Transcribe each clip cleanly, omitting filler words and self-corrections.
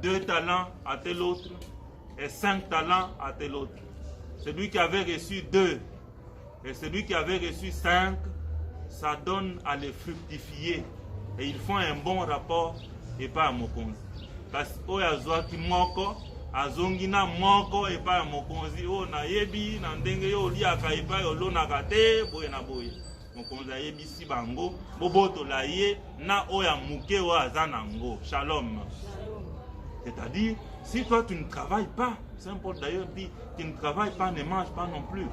2 talents à tel autre et 5 talents à tel autre. Celui qui avait reçu 2 et celui qui avait reçu 5, ça donne à les fructifier. Et ils font un bon rapport et pas à Mokonzi. Parce que moko azongina moko et pas à Mokonzi. Oh na yebi na ndenge yo liaka et pas yo na kate boye na boye. Mokonzi yebi si bango boboto la ye na oya muke o azanango. Shalom. C'est-à-dire, si toi tu ne travailles pas, Saint Paul d'ailleurs dit, tu ne travailles pas, ne mange pas non plus.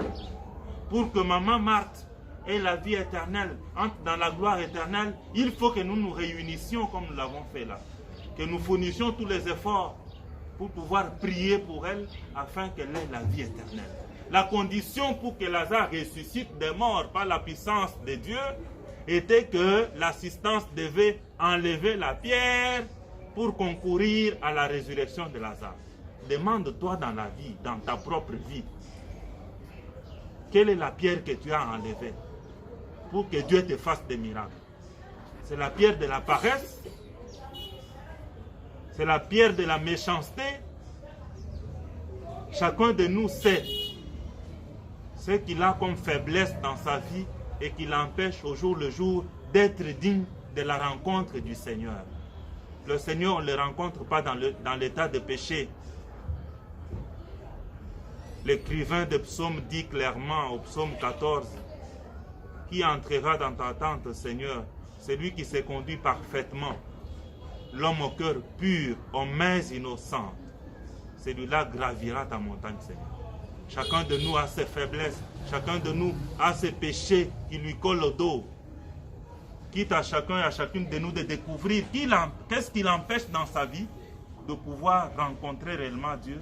Pour que maman Marthe ait la vie éternelle, entre dans la gloire éternelle, il faut que nous nous réunissions comme nous l'avons fait là. Que nous fournissions tous les efforts pour pouvoir prier pour elle afin qu'elle ait la vie éternelle. La condition pour que Lazare ressuscite des morts par la puissance de Dieu était que l'assistance devait enlever la pierre pour concourir à la résurrection de Lazare. Demande-toi dans la vie, dans ta propre vie, quelle est la pierre que tu as enlevée pour que Dieu te fasse des miracles? C'est la pierre de la paresse? C'est la pierre de la méchanceté? Chacun de nous sait ce qu'il a comme faiblesse dans sa vie et qui l'empêche au jour le jour d'être digne de la rencontre du Seigneur. Le Seigneur, on ne le rencontre pas dans l'état de péché. L'écrivain de psaume dit clairement au psaume 14, « Qui entrera dans ta tente, Seigneur? Celui qui s'est conduit parfaitement, l'homme au cœur pur, aux mains innocentes. Celui-là gravira ta montagne, Seigneur. » Chacun de nous a ses faiblesses, chacun de nous a ses péchés qui lui collent au dos. Quitte à chacun et à chacune de nous de découvrir qu'est-ce qui l'empêche dans sa vie de pouvoir rencontrer réellement Dieu,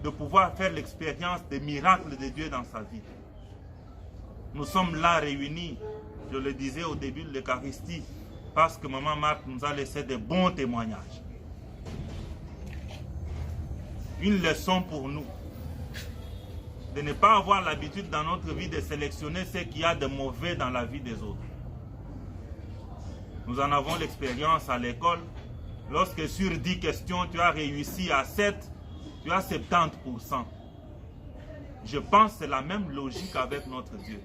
de pouvoir faire l'expérience des miracles de Dieu dans sa vie. Nous sommes là réunis, je le disais au début de l'Eucharistie, parce que Maman Marthe nous a laissé de bons témoignages. Une leçon pour nous, de ne pas avoir l'habitude dans notre vie de sélectionner ce qu'il y a de mauvais dans la vie des autres. Nous en avons l'expérience à l'école. Lorsque sur 10 questions, tu as réussi à 7, tu as 70%. Je pense que c'est la même logique avec notre Dieu.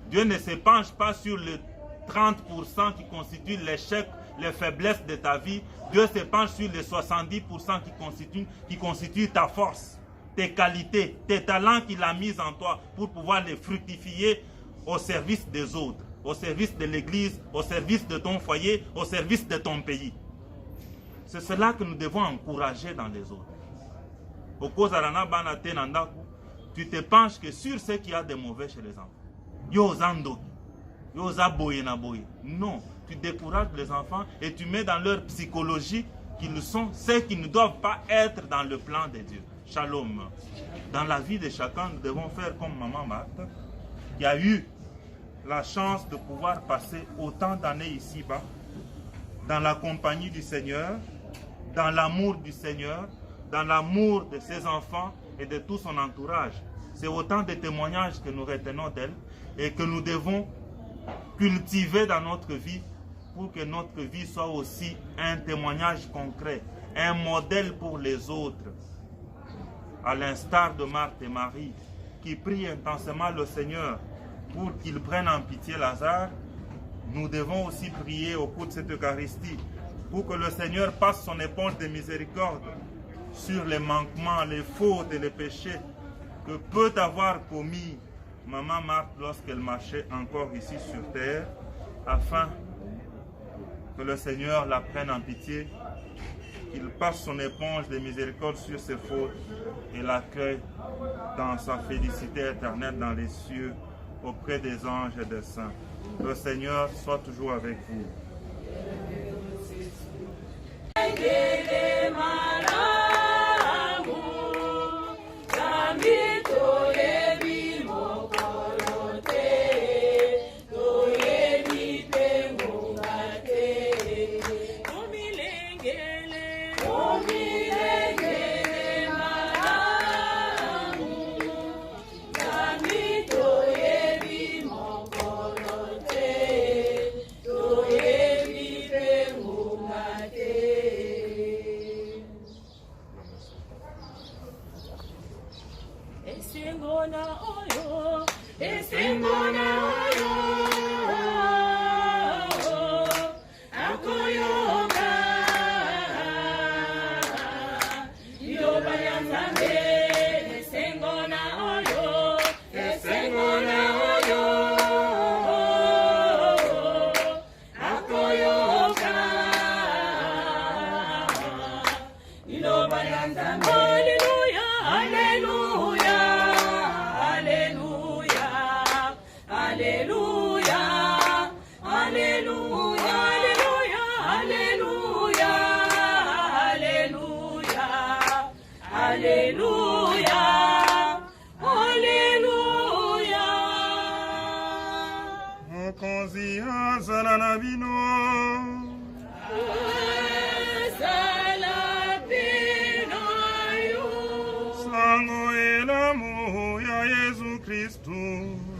Dieu ne se penche pas sur les 30% qui constituent l'échec, les faiblesses de ta vie. Dieu se penche sur les 70% qui constituent ta force, tes qualités, tes talents qu'il a mis en toi pour pouvoir les fructifier au service des autres, au service de l'église, au service de ton foyer, au service de ton pays. C'est cela que nous devons encourager dans les autres. Tu te penches que sur ce qu'il y a de mauvais chez les enfants. Non, tu décourages les enfants et tu mets dans leur psychologie qu'ils sont ceux qui ne doivent pas être dans le plan de Dieu. Shalom. Dans la vie de chacun, nous devons faire comme Maman Marthe, qui a eu la chance de pouvoir passer autant d'années ici-bas, dans la compagnie du Seigneur, dans l'amour du Seigneur, dans l'amour de ses enfants et de tout son entourage. C'est autant de témoignages que nous retenons d'elle et que nous devons cultiver dans notre vie pour que notre vie soit aussi un témoignage concret, un modèle pour les autres. À l'instar de Marthe et Marie, qui prient intensément le Seigneur pour qu'il prenne en pitié Lazare, nous devons aussi prier au cours de cette Eucharistie pour que le Seigneur passe son éponge de miséricorde sur les manquements, les fautes et les péchés que peut avoir commis Maman Marthe lorsqu'elle marchait encore ici sur terre, afin que le Seigneur la prenne en pitié, qu'il passe son éponge de miséricorde sur ses fautes et l'accueille dans sa félicité éternelle dans les cieux, auprès des anges et des saints. Le Seigneur soit toujours avec vous.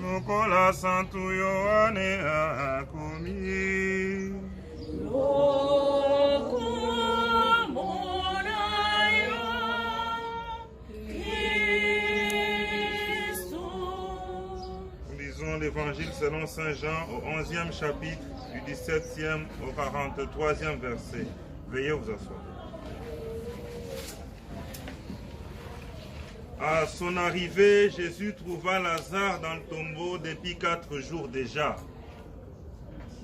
Lokola Santo Yohane akomi. Lisons l'évangile selon Saint Jean au 11e chapitre du 17e au 43e verset. Veuillez vous asseoir. À son arrivée, Jésus trouva Lazare dans le tombeau depuis 4 jours déjà.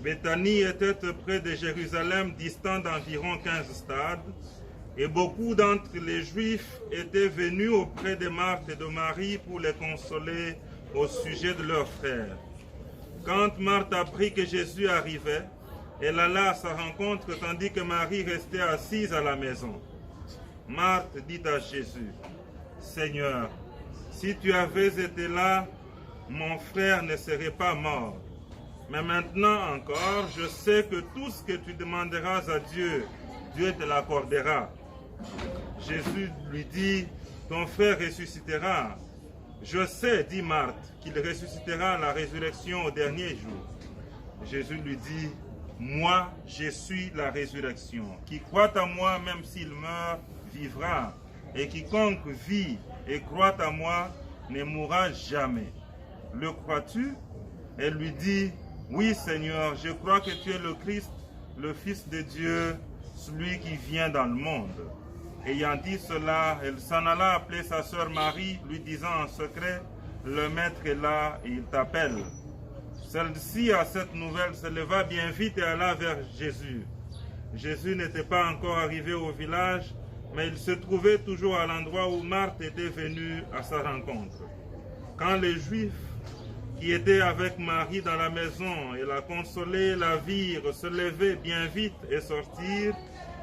Béthanie était près de Jérusalem, distant d'environ 15 stades, et beaucoup d'entre les Juifs étaient venus auprès de Marthe et de Marie pour les consoler au sujet de leur frère. Quand Marthe apprit que Jésus arrivait, elle alla à sa rencontre tandis que Marie restait assise à la maison. Marthe dit à Jésus: Seigneur, si tu avais été là, mon frère ne serait pas mort. Mais maintenant encore, je sais que tout ce que tu demanderas à Dieu, Dieu te l'accordera. Jésus lui dit: ton frère ressuscitera. Je sais, dit Marthe, qu'il ressuscitera à la résurrection au dernier jour. Jésus lui dit: moi, je suis la résurrection. Qui croit à moi, même s'il meurt, vivra. Et quiconque vit et croit à moi ne mourra jamais. Le crois-tu? Elle lui dit: oui, Seigneur, je crois que tu es le Christ, le Fils de Dieu, celui qui vient dans le monde. Ayant dit cela, elle s'en alla appeler sa sœur Marie, lui disant en secret: le maître est là et il t'appelle. Celle-ci, à cette nouvelle, se leva bien vite et alla vers Jésus. Jésus n'était pas encore arrivé au village, mais il se trouvait toujours à l'endroit où Marthe était venue à sa rencontre. Quand les Juifs qui étaient avec Marie dans la maison et la consolaient, la virent se lever bien vite et sortir,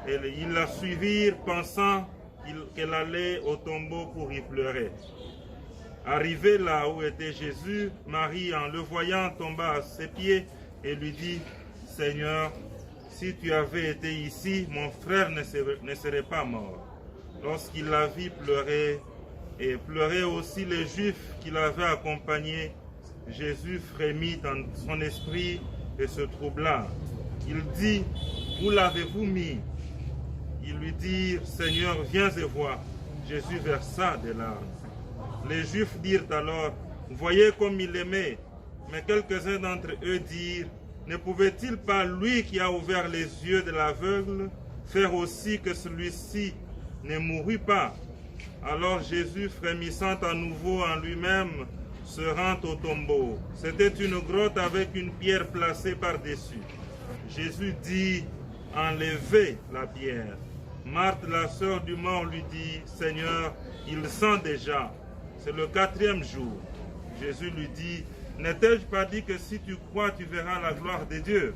et ils la suivirent pensant qu'elle allait au tombeau pour y pleurer. Arrivée là où était Jésus, Marie, en le voyant, tomba à ses pieds et lui dit: Seigneur, si tu avais été ici, mon frère ne serait pas mort. Lorsqu'il la vit pleurer, et pleuraient aussi les Juifs qui l'avaient accompagné, Jésus frémit dans son esprit et se troubla. Il dit: où l'avez-vous mis? Ils lui dirent: Seigneur, viens et vois. Jésus versa des larmes. Les Juifs dirent alors: voyez comme il aimait. Mais quelques-uns d'entre eux dirent: ne pouvait-il pas, lui qui a ouvert les yeux de l'aveugle, faire aussi que celui-ci ne mourût pas? Alors Jésus, frémissant à nouveau en lui-même, se rend au tombeau. C'était une grotte avec une pierre placée par-dessus. Jésus dit: enlevez la pierre. Marthe, la sœur du mort, lui dit: Seigneur, il sent déjà. C'est le 4e jour. Jésus lui dit: ne t'ai-je pas dit que si tu crois, tu verras la gloire de Dieu?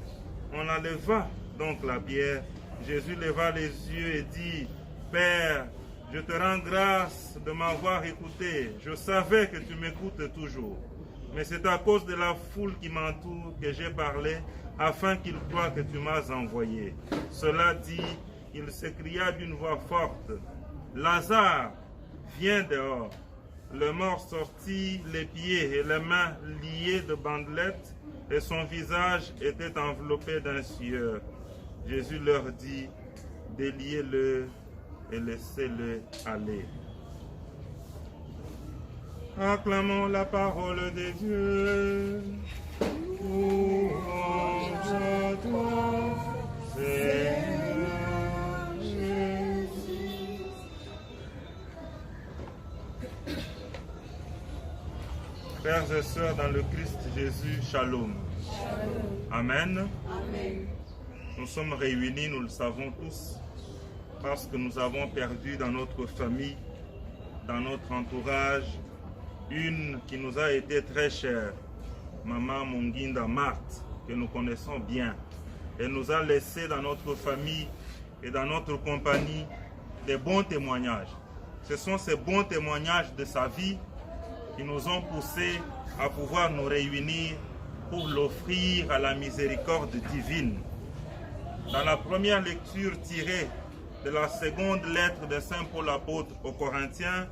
On enleva donc la pierre. Jésus leva les yeux et dit: Père, je te rends grâce de m'avoir écouté. Je savais que tu m'écoutes toujours. Mais c'est à cause de la foule qui m'entoure que j'ai parlé, afin qu'ils croient que tu m'as envoyé. Cela dit, il s'écria d'une voix forte: Lazare, viens dehors. Le mort sortit, les pieds et les mains liés de bandelettes, et son visage était enveloppé d'un sueur. Jésus leur dit: déliez-le et laissez-le aller. Acclamons la parole de Dieu. Louange à toi, Seigneur Jésus. Frères et sœurs dans le Christ Jésus, shalom. Amen. Amen. Nous sommes réunis, nous le savons tous, parce que nous avons perdu dans notre famille, dans notre entourage, une qui nous a été très chère, Maman Munginda Marthe, que nous connaissons bien. Elle nous a laissé dans notre famille et dans notre compagnie des bons témoignages. Ce sont ces bons témoignages de sa vie qui nous ont poussés à pouvoir nous réunir pour l'offrir à la miséricorde divine. Dans la première lecture tirée de la seconde lettre de Saint Paul apôtre aux Corinthiens,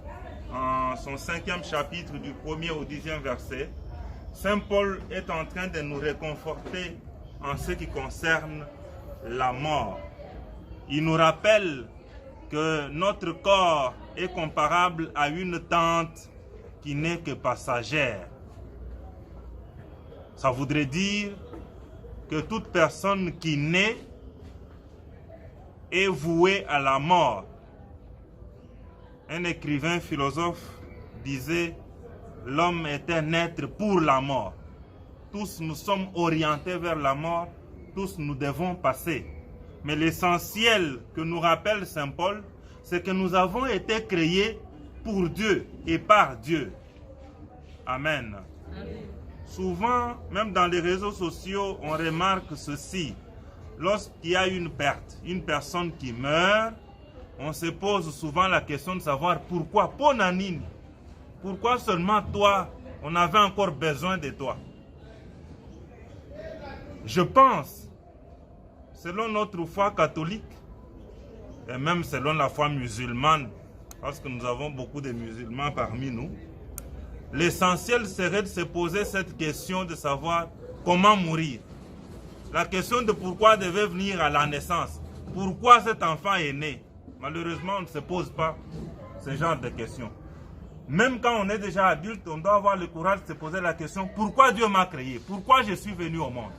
en son 5e chapitre du 1er au 10e verset, Saint Paul est en train de nous réconforter en ce qui concerne la mort. Il nous rappelle que notre corps est comparable à une tente qui n'est que passagère. Ça voudrait dire que toute personne qui naît est vouée à la mort. Un écrivain philosophe disait: l'homme est un être pour la mort. Tous nous sommes orientés vers la mort, tous nous devons passer. Mais l'essentiel que nous rappelle Saint Paul, c'est que nous avons été créés pour Dieu et par Dieu. Amen. Amen. Souvent, même dans les réseaux sociaux, on remarque ceci. Lorsqu'il y a une perte, une personne qui meurt, on se pose souvent la question de savoir pourquoi, Ponanine, pourquoi seulement toi, on avait encore besoin de toi. Je pense, selon notre foi catholique, et même selon la foi musulmane, parce que nous avons beaucoup de musulmans parmi nous, l'essentiel serait de se poser cette question de savoir comment mourir. La question de pourquoi devait venir à la naissance, pourquoi cet enfant est né. Malheureusement, on ne se pose pas ce genre de questions. Même quand on est déjà adulte, on doit avoir le courage de se poser la question: pourquoi Dieu m'a créé? Pourquoi je suis venu au monde?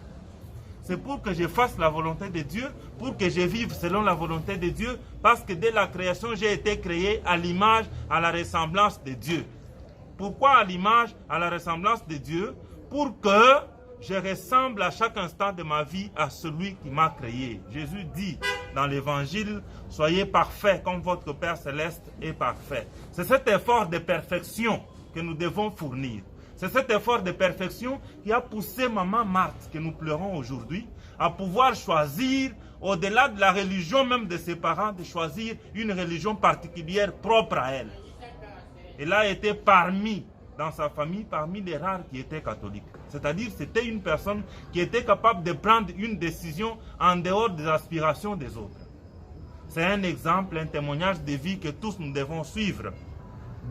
C'est pour que je fasse la volonté de Dieu, pour que je vive selon la volonté de Dieu, parce que dès la création, j'ai été créé à l'image, à la ressemblance de Dieu. Pourquoi à l'image, à la ressemblance de Dieu? Pour que je ressemble à chaque instant de ma vie à celui qui m'a créé. Jésus dit dans l'évangile: soyez parfaits comme votre Père Céleste est parfait. C'est cet effort de perfection que nous devons fournir. C'est cet effort de perfection qui a poussé Maman Marthe, que nous pleurons aujourd'hui, à pouvoir choisir, au-delà de la religion même de ses parents, de choisir une religion particulière propre à elle. Elle a été dans sa famille, parmi les rares qui étaient catholiques. C'est-à-dire, c'était une personne qui était capable de prendre une décision en dehors des aspirations des autres. C'est un exemple, un témoignage de vie que tous nous devons suivre.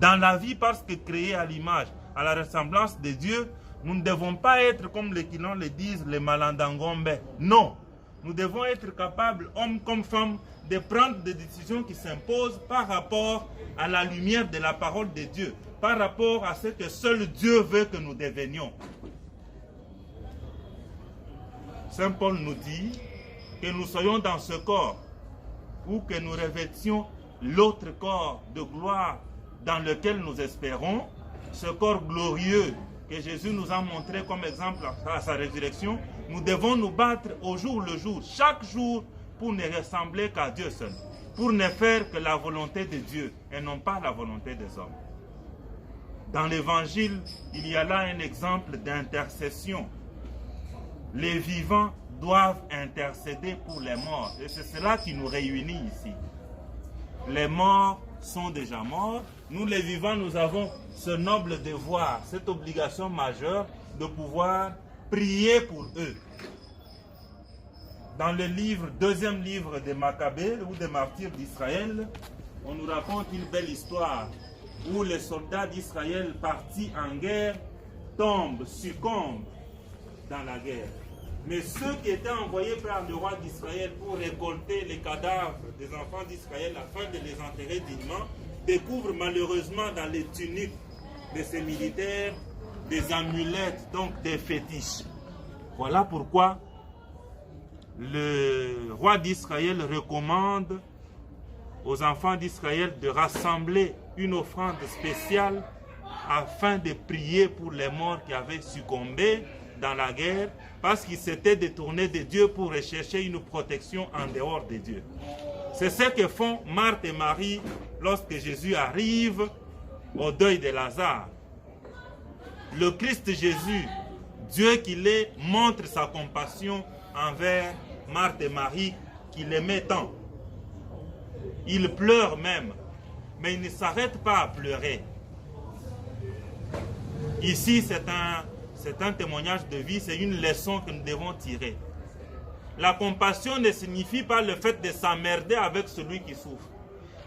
Dans la vie, parce que créé à l'image, à la ressemblance de Dieu, nous ne devons pas être, comme les Kilons le disent, les malandangombe. Non, nous devons être capables, hommes comme femmes, de prendre des décisions qui s'imposent par rapport à la lumière de la parole de Dieu, par rapport à ce que seul Dieu veut que nous devenions. Saint Paul nous dit que nous soyons dans ce corps, ou que nous revêtions l'autre corps de gloire dans lequel nous espérons, ce corps glorieux que Jésus nous a montré comme exemple à sa résurrection. Nous devons nous battre au jour le jour, chaque jour, pour ne ressembler qu'à Dieu seul, pour ne faire que la volonté de Dieu et non pas la volonté des hommes. Dans l'évangile, il y a là un exemple d'intercession. Les vivants doivent intercéder pour les morts. Et c'est cela qui nous réunit ici. Les morts sont déjà morts. Nous, les vivants, nous avons ce noble devoir, cette obligation majeure de pouvoir prier pour eux. Dans le deuxième livre des Maccabées, ou des martyrs d'Israël, on nous raconte une belle histoire où les soldats d'Israël partis en guerre succombent dans la guerre. Mais ceux qui étaient envoyés par le roi d'Israël pour récolter les cadavres des enfants d'Israël afin de les enterrer dignement, découvrent malheureusement dans les tuniques de ces militaires des amulettes, donc des fétiches. Voilà pourquoi le roi d'Israël recommande aux enfants d'Israël de rassembler une offrande spéciale afin de prier pour les morts qui avaient succombé dans la guerre, parce qu'ils s'étaient détournés de Dieu pour rechercher une protection en dehors de Dieu. C'est ce que font Marthe et Marie lorsque Jésus arrive au deuil de Lazare. Le Christ Jésus, Dieu qu'il est, montre sa compassion envers Marthe et Marie qui l'aimaient tant. Il pleure même, mais il ne s'arrête pas à pleurer. Ici, c'est un témoignage de vie, c'est une leçon que nous devons tirer. La compassion ne signifie pas le fait de s'emmerder avec celui qui souffre,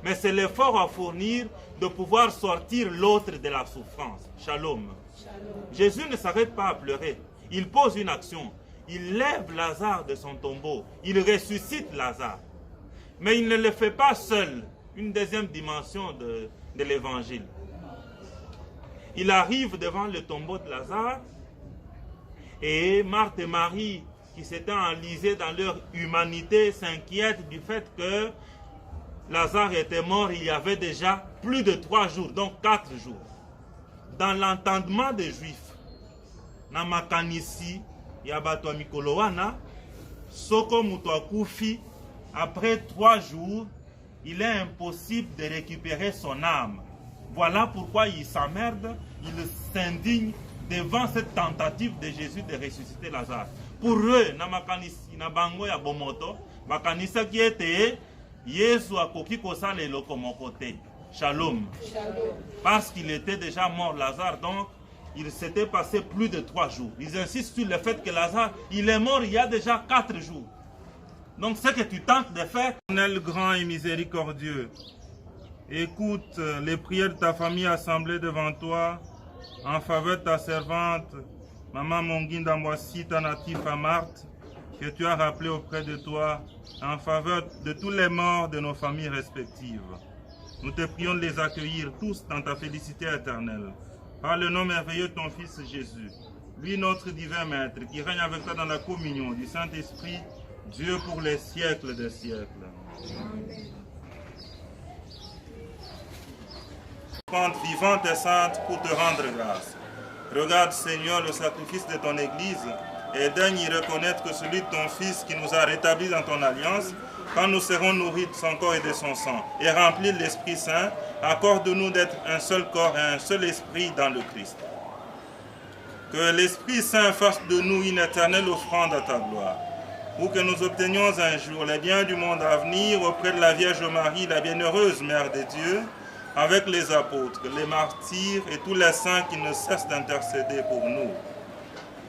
mais c'est l'effort à fournir de pouvoir sortir l'autre de la souffrance. Shalom. Jésus ne s'arrête pas à pleurer. Il pose une action. Il lève Lazare de son tombeau. Il ressuscite Lazare. Mais il ne le fait pas seul. Une deuxième dimension de l'évangile. Il arrive devant le tombeau de Lazare et Marthe et Marie, qui s'étaient enlisées dans leur humanité, s'inquiètent du fait que Lazare était mort il y avait déjà plus de 3 jours, donc 4 jours. Dans l'entendement des Juifs, na makanisi ya bato ya mikolo wana, soko muto akufi, après 3 jours, il est impossible de récupérer son âme. Voilà pourquoi il s'emmerde, il s'indigne devant cette tentative de Jésus de ressusciter Lazare. Pour eux, na makanisi na bango ya bomoto, makanisa qui était Yesu akoki kosala eloko moko te. Shalom. Parce qu'il était déjà mort, Lazare, donc il s'était passé plus de 3 jours. Ils insistent sur le fait que Lazare, il est mort il y a déjà 4 jours. Donc ce que tu tentes de faire... Éternel grand et miséricordieux, écoute les prières de ta famille assemblée devant toi en faveur de ta servante, Maman Monguinda Mwasi, ta natif à Marthe, que tu as rappelé auprès de toi en faveur de tous les morts de nos familles respectives. Nous te prions de les accueillir tous dans ta félicité éternelle. Par le nom merveilleux de ton Fils Jésus, lui notre divin Maître, qui règne avec toi dans la communion du Saint-Esprit, Dieu pour les siècles des siècles. Plante vivante et sainte pour te rendre grâce. Regarde, Seigneur, le sacrifice de ton Église et daigne y reconnaître que celui de ton Fils qui nous a rétablis dans ton alliance, quand nous serons nourris de son corps et de son sang, et remplis de l'Esprit Saint, accorde-nous d'être un seul corps et un seul esprit dans le Christ. Que l'Esprit Saint fasse de nous une éternelle offrande à ta gloire, pour que nous obtenions un jour les biens du monde à venir auprès de la Vierge Marie, la bienheureuse Mère de Dieu, avec les apôtres, les martyrs et tous les saints qui ne cessent d'intercéder pour nous.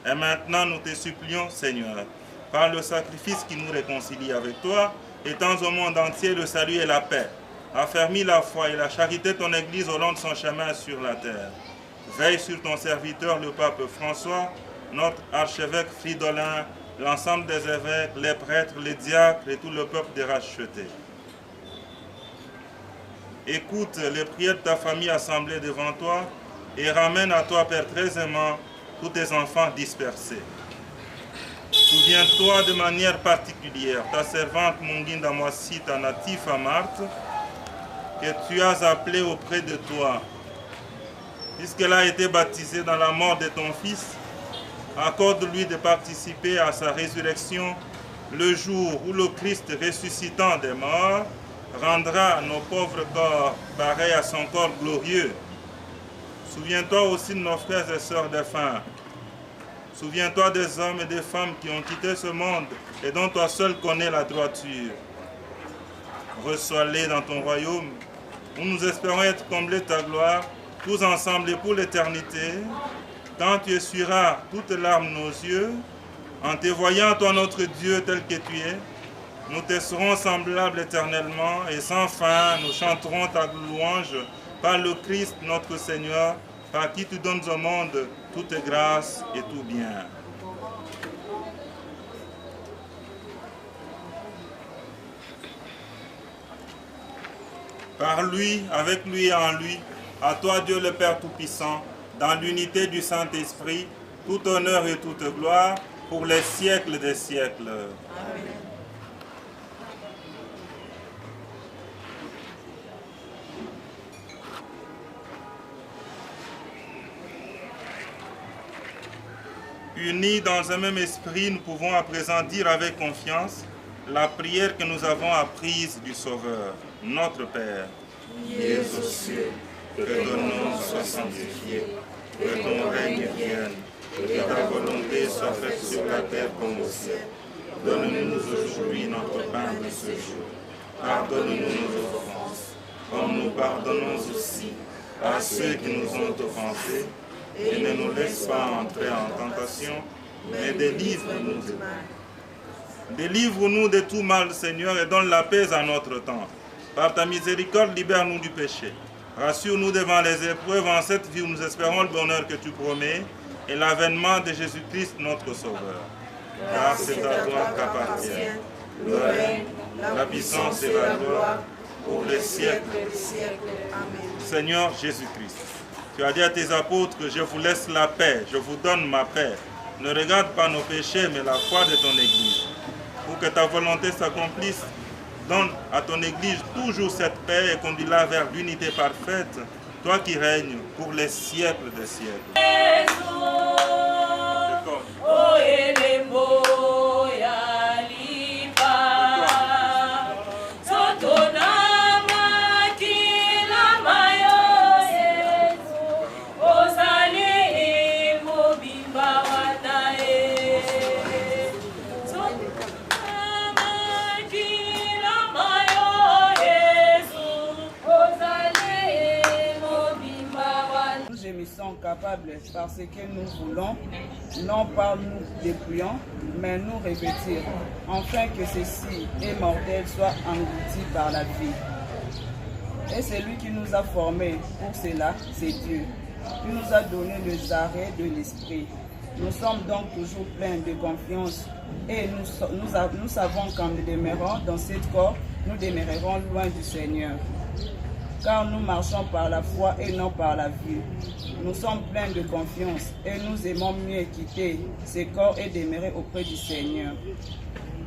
Et maintenant, nous te supplions, Seigneur, par le sacrifice qui nous réconcilie avec toi, étends au monde entier le salut et la paix. Affermis la foi et la charité de ton Église au long de son chemin sur la terre. Veille sur ton serviteur, le pape François, notre archevêque Fridolin, l'ensemble des évêques, les prêtres, les diacres et tout le peuple des rachetés. Écoute les prières de ta famille assemblée devant toi et ramène à toi, Père très aimant, tous tes enfants dispersés. Souviens-toi de manière particulière, ta servante Monguinda Mwasi, ta natif à Marthe, que tu as appelée auprès de toi. Puisqu'elle a été baptisée dans la mort de ton Fils, accorde-lui de participer à sa résurrection le jour où le Christ ressuscitant des morts rendra nos pauvres corps pareils à son corps glorieux. Souviens-toi aussi de nos frères et sœurs défunts. Souviens-toi des hommes et des femmes qui ont quitté ce monde et dont toi seul connais la droiture. Reçois-les dans ton royaume, où nous espérons être comblés de ta gloire, tous ensemble et pour l'éternité, quand tu essuieras toutes larmes de nos yeux, en te voyant, toi notre Dieu tel que tu es, nous te serons semblables éternellement et sans fin, nous chanterons ta louange par le Christ notre Seigneur, par qui tu donnes au monde toute grâce et tout bien. Par lui, avec lui et en lui, à toi Dieu le Père Tout-Puissant, dans l'unité du Saint-Esprit, tout honneur et toute gloire pour les siècles des siècles. Amen. Unis dans un même esprit, nous pouvons à présent dire avec confiance: la prière que nous avons apprise du Sauveur, notre Père, qui es aux cieux, que ton nom soit sanctifié, que ton règne vienne, que ta volonté soit faite sur la terre comme au ciel. Donne-nous aujourd'hui notre pain de ce jour. Pardonne-nous nos offenses, comme nous pardonnons aussi à ceux qui nous ont offensés, et ne nous laisse pas entrer en tentation, mais délivre-nous du mal. Délivre-nous de tout mal, Seigneur, et donne la paix à notre temps. Par ta miséricorde, libère-nous du péché. Rassure-nous devant les épreuves. En cette vie où nous espérons le bonheur que tu promets et l'avènement de Jésus-Christ, notre Sauveur. Car c'est à toi qu'appartient le règne, la puissance et la gloire pour les siècles. Amen. Seigneur Jésus-Christ, tu as dit à tes apôtres que je vous laisse la paix, je vous donne ma paix. Ne regarde pas nos péchés, mais la foi de ton Église. Pour que ta volonté s'accomplisse, donne à ton Église toujours cette paix et conduis-la vers l'unité parfaite, toi qui règnes pour les siècles des siècles. Capables parce que nous voulons, non pas nous dépouillons, mais nous revêtir, afin que ceci et mortel soit englouti par la vie. Et celui qui nous a formés pour cela, c'est Dieu, qui nous a donné les arrêts de l'esprit. Nous sommes donc toujours pleins de confiance et nous savons qu'en demeurant dans cette corps, nous demeurerons loin du Seigneur. Car nous marchons par la foi et non par la vue. Nous sommes pleins de confiance et nous aimons mieux quitter ce corps et demeurer auprès du Seigneur.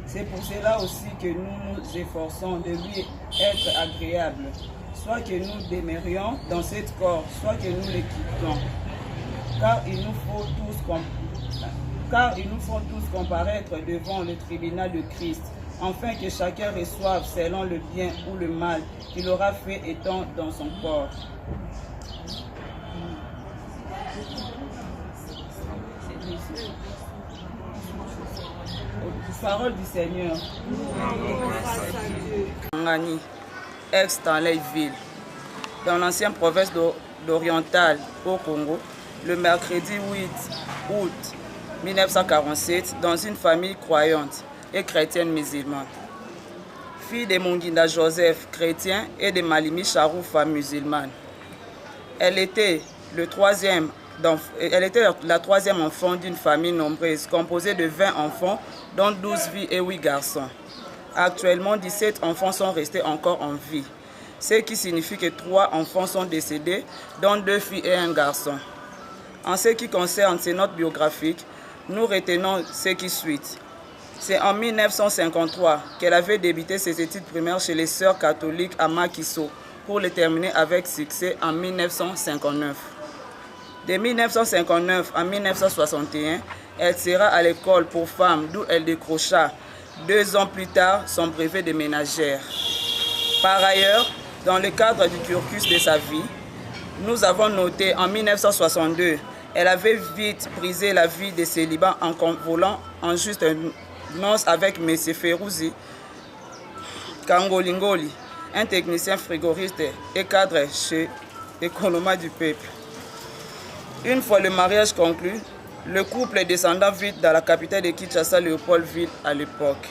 C'est pour cela aussi que nous nous efforçons de lui être agréables, soit que nous demeurions dans ce corps, soit que nous le quittions. Car il nous faut tous comparaître devant le tribunal de Christ, afin que chacun reçoive selon le bien ou le mal qu'il aura fait étant dans son corps. Parole du Seigneur. Ngani, ex-Stanleyville, dans l'ancienne province d'Oriental au Congo, le mercredi 8 août 1947, dans une famille croyante et chrétienne musulmane. Fille de Munginda Joseph, chrétien, et de Malimi Charou, femme musulmane. Elle était la troisième enfant d'une famille nombreuse, composée de 20 enfants, dont 12 filles et 8 garçons. Actuellement, 17 enfants sont restés encore en vie, ce qui signifie que 3 enfants sont décédés, dont 2 filles et 1 garçon. En ce qui concerne ces notes biographiques, nous retenons ce qui suit. C'est en 1953 qu'elle avait débuté ses études primaires chez les sœurs catholiques à Makiso, pour les terminer avec succès en 1959. De 1959 à 1961, elle sera à l'école pour femmes d'où elle décrocha 2 ans plus tard son brevet de ménagère. Par ailleurs, dans le cadre du cursus de sa vie, nous avons noté en 1962, elle avait vite brisé la vie de célibat en volant en juste noces avec M. Ferrouzi Kangolingoli, un technicien frigoriste et cadre chez Économat du Peuple. Une fois le mariage conclu, le couple descendant vite dans la capitale de Kinshasa, Léopoldville à l'époque.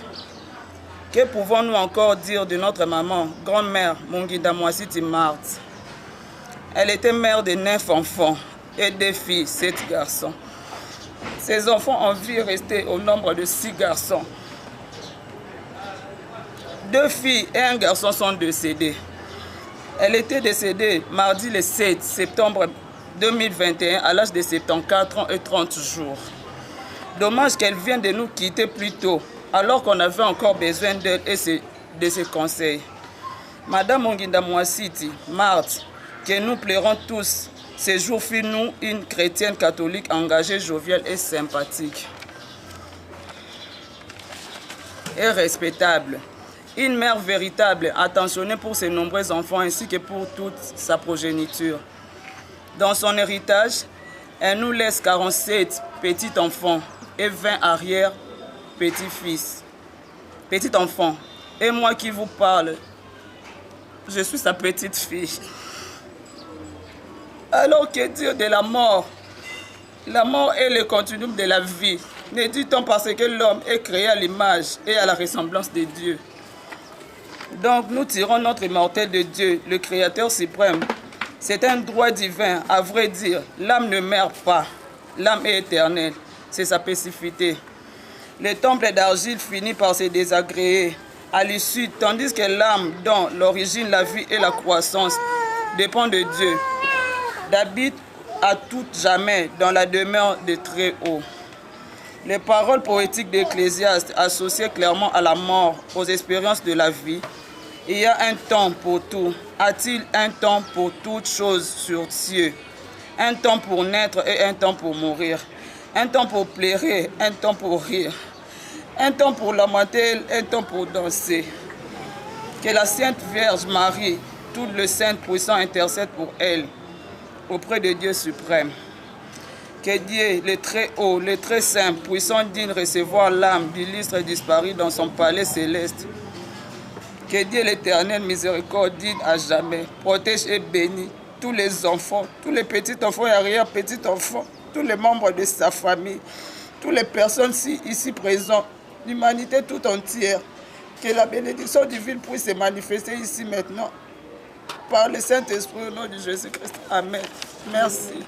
Que pouvons-nous encore dire de notre maman, grand-mère Munginda Mwasiti Marthe? Elle était mère de 9 enfants et 2 filles, 7 garçons. Ses enfants ont vu rester au nombre de 6 garçons. 2 filles et 1 garçon sont décédés. Elle était décédée mardi le 7 septembre 2021 à l'âge de 74 ans et 30 jours. Dommage qu'elle vienne de nous quitter plus tôt, alors qu'on avait encore besoin d'elle et de ses conseils. Madame Munginda Mwasiti Marthe, que nous pleurons tous, ce jour fut nous une chrétienne catholique engagée, joviale et sympathique. et respectable. Une mère véritable, attentionnée pour ses nombreux enfants ainsi que pour toute sa progéniture. Dans son héritage, elle nous laisse 47 petits-enfants et 20 arrière-petits-fils. Petits-enfants. Et moi qui vous parle, je suis sa petite-fille. Alors que dire de la mort? La mort est le continuum de la vie. Ne dit-on parce que l'homme est créé à l'image et à la ressemblance de Dieu. Donc nous tirons notre immortel de Dieu, le Créateur suprême. C'est un droit divin, à vrai dire. L'âme ne meurt pas. L'âme est éternelle. C'est sa spécificité. Le temple d'argile finit par se désagréer à l'issue, tandis que l'âme, dont l'origine, la vie et la croissance dépend de Dieu, d'habite à tout jamais dans la demeure de Très-Haut. Les paroles poétiques d'Ecclésiaste associées clairement à la mort, aux expériences de la vie. Il y a un temps pour tout. A-t-il un temps pour toutes choses sur cieux? Un temps pour naître et un temps pour mourir. Un temps pour pleurer, un temps pour rire. Un temps pour lamenter, un temps pour danser. Que la Sainte Vierge Marie, tout le Saint puissant intercède pour elle, auprès de Dieu suprême. Que Dieu, le très haut, le très saint, puissant, digne recevoir l'âme d'illustre disparu dans son palais céleste. Que Dieu l'éternel miséricorde, digne à jamais, protège et bénit tous les enfants, tous les petits-enfants et arrière-petits-enfants, tous les membres de sa famille, toutes les personnes ici présentes, l'humanité tout entière. Que la bénédiction divine puisse se manifester ici maintenant par le Saint-Esprit au nom de Jésus-Christ. Amen. Merci.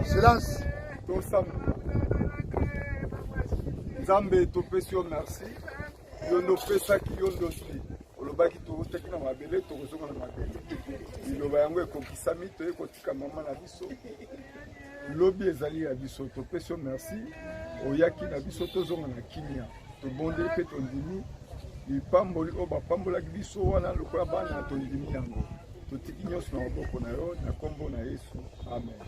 Silence, Nzambe topesi yo merci. Yo no pesa ki yo ndosli. Olobaki to utaki na mabele to kozonga na mabele. Iloba yango ekokisami to ekotika mama na biso. Lobi ezali ya biso topesi yo merci. oyaki na biso tozonga na kimia tobondeli mpe tondimi lipamboli oyo bapambolaki biso wana lokola bana tondimi yango totiki nyonso na maboko na yo na kombo na Yesu amen.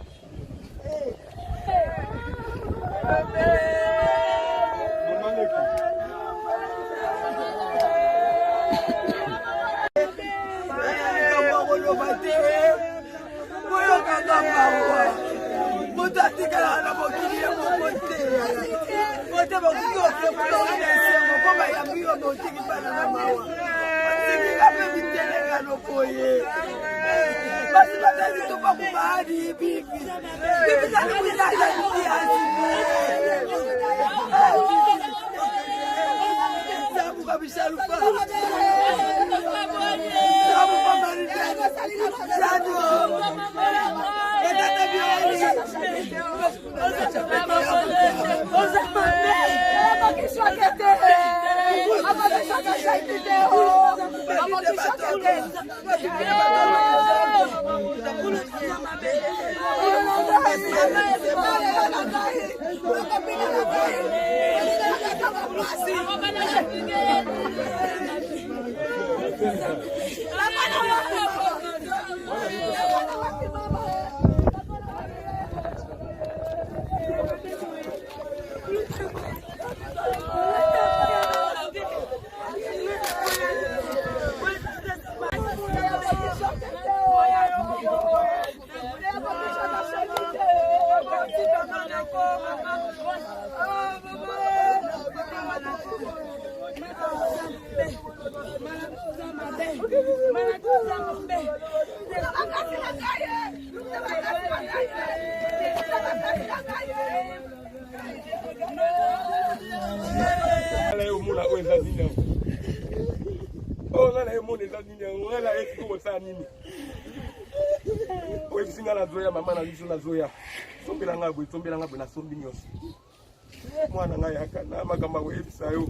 Mwana ngai akana makamba webisayo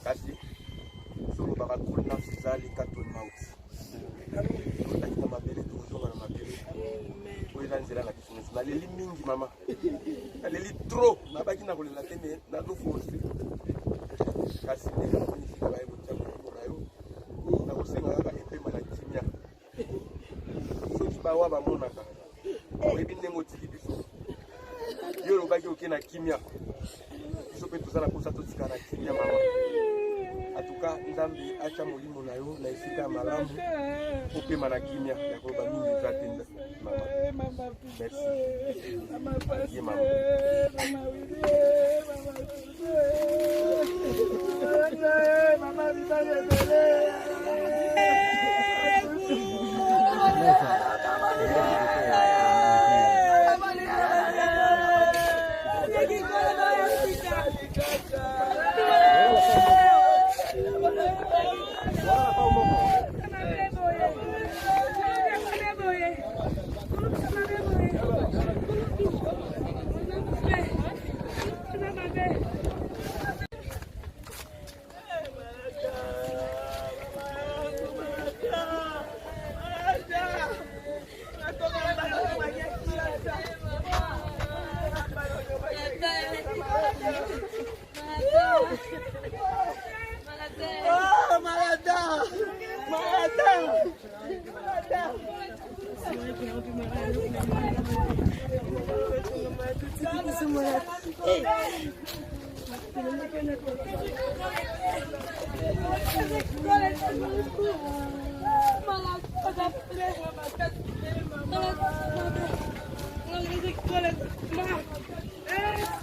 kasi solo bakakuli na sizali katon mauti na mabele tozonga na mabele oyo nzela na biso na leli mingi mama na leli trop nabaki na kolela tene na do force kasi ne nifika baye kutama na yo na kusenga kaka epema na kimia soki bawa bamonaka oyebi ndenge otiki biso yo lobaki oke na kimia biso mpe tozala kosa totika na kimia mama atuka nzambe acha molimo na yo na esika ya malamu opema na kimia ya koloba mingi eza te mama merci ye mama Malade.